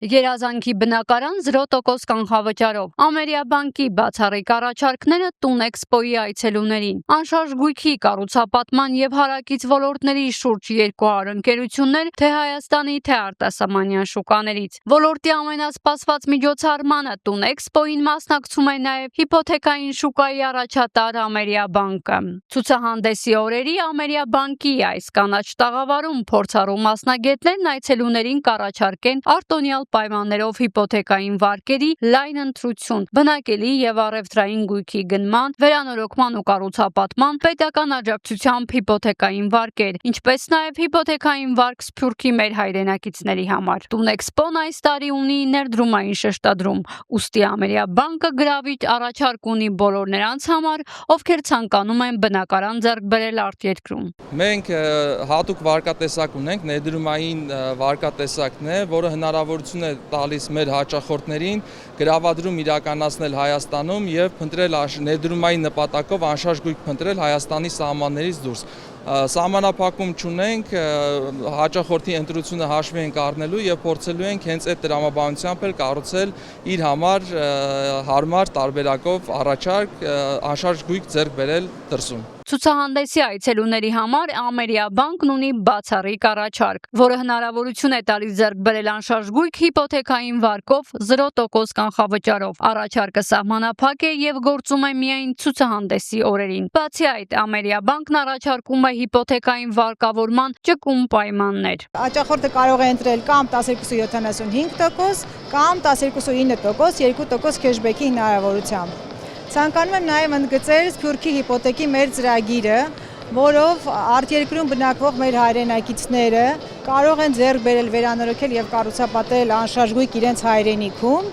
Երազանքի բնակարան 0% կանխավճարով։ Ամերիաբանկի բացառիկ առաջարկները տուն էքսպոյի այցելուներին։ Անշարժ գույքի, կառուցապատման եւ հարակից ոլորտների շուրջ 200 ընկերություններ թե Հայաստանի, թե արտասահմանյան շուկաներից։ Ոլորտի ամենասպասված միջոցառմանը տուն էքսպոյին մասնակցում է նաեւ հիփոթեքային շուկայի առաջատար Ամերիաբանկը։ Ցուցահանդեսի օրերի Ամերիաբանկի այս կանաչ տաղավարում փորձառու մասնագետներն այցելուներին կառաջարկեն արտոնյալ պայմաններով հիփոթեքային վարկերի լայն ընտրություն, բնակելի եւ առևտրային գույքի գնման, վերանորոգման ու կառուցապատման, պետական աջակցությամբ հիփոթեքային վարկեր, ինչպես նաեւ հիփոթեքային վարկ Սփյուռքի մեր հայրենակիցների համար։ Տուն էքսպոն այս տարի ունի ներդրումային շեշտադրում, ուստի Ամերիաբանկը գրավիչ առաջարկ ունի բոլոր նրանց համար, ովքեր ցանկանում են բնակարան ձեռք բերել արտերկրում։ Մենք հատուկ վարկատեսակ ունենք, ներդրումային վարկատեսակն է, որը հնարավորություն է տալիս մեր հաճախորդներին գրավադրում իրականացնել Հայաստանում եւ փնտրել ներդրումային նպատակով անշարժ գույք փնտրել Հայաստանի սահմաններից դուրս։ Սահմանափակում չունենք, հաճախորդի ընտրությունը հաշվի ենք առնելու եւ փորձելու ենք հենց այդ տրամաբանությամբ էլ կառուցել իր համար հարմար տարբերակով առաջարկ անշարժ գույք ձեռք բերել դրսում։ Ցուցահանդեսի այցելուների համար Ամերիաբանկն ունի բացառիկ առաջարկ, որը հնարավորություն է տալիս ձեռք բերել անշարժ գույք հիփոթեքային վարկով 0% կանխավճարով։ Առաջարկը սահմանափակ է եւ գործում է միայն ցուցահանդեսի օրերին։ Բացի այդ, Ամերիաբանկն առաջարկում է հիփոթեքային վարկավորման ճկուն պայմաններ։ Հաճախորդը կարող է ընտրել կամ 12.75% կամ 12.9%, 2% քեշբեքի հնարավորությամբ։ Ցանկանում եմ նաև ընդգծել Սփյուռքի հիփոթեքի մեր ծրագիրը, որով արտերկրում բնակվող մեր հայրենակիցները կարող են ձեռք բերել, վերանորոգել եւ կառուցապատել անշարժ գույք իրենց հայրենիքում,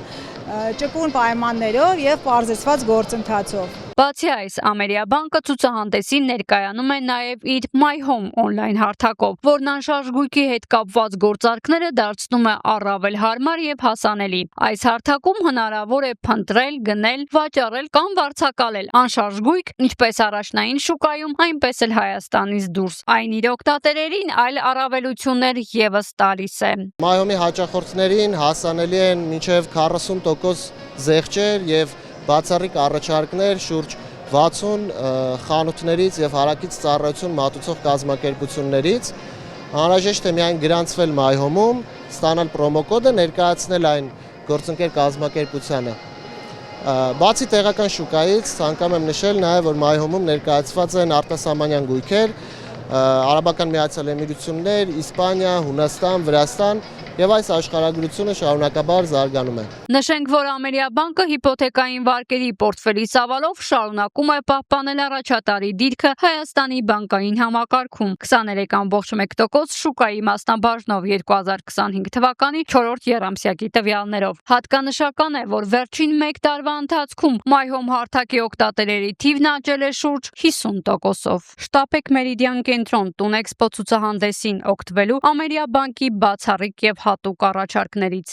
ճկուն պայմաններով եւ պարզեցված գործընթացով։ Բացի այս, Ամերիաբանկը ցուցահանդեսին ներկայանում է նաև իր My Home on-line հարթակով, որն անշարժ գույքի հետ կապված գործարքները դարձնում է առավել հարմար եւ հասանելի։ Այս հարթակում հնարավոր է փնտրել, գնել, վաճառել կամ վարձակալել անշարժ գույք ինչպես առաջնային շուկայում, այնպես էլ Հայաստանից դուրս։ Այն իր օգտատերերին այլ առավելություններ եւս տալիս է։ My Home-ի հաճախորդներին հասանելի են մինչև 40% զեղչեր եւ բացառիկ առաջարկներ շուրջ 60 խանութներից եւ հարակից ծառայություն մատուցող կազմակերպություններից։ Անհրաժեշտ է միայն գրանցվել My Home-ում, ստանալ պրոմոկոդը, ներկայացնել այն գործընկեր կազմակերպությանը։ Բացի տեղական շուկայից, ցանկանում եմ նշել նաեւ, որ My Home-ում ներկայացված են արտասահմանյան գույքեր, Արաբական Միացյալ Էմիրություններ, Իսպանիա, Հունաստան, Վրաստան եւ այս աշխարհագրությունը շարունակաբար զարգանում է։ Նշենք, որ Ամերիաբանկը հիփոթեքային վարկերի պորտֆելի ծավալով շարունակում է պահպանել առաջատարի դիրքը Հայաստանի բանկային համակարգում 23.1% շուկայի մասնաբաժնով 2025 թվականի 4-րդ եռամսյակի տվյալներով։ Հատկանշական է, որ վերջին 1 տարվա ընթացքում My Home հարթակի օգտատերերի թիվն աճել է շուրջ 50%-ով։ Շտապեք Մերիդիան կենտրոն տուն էքսպո ցուցահանդեսին օգտվելու Ամերիաբանկի բացառիկ եւ հատուկ առաջարկներից։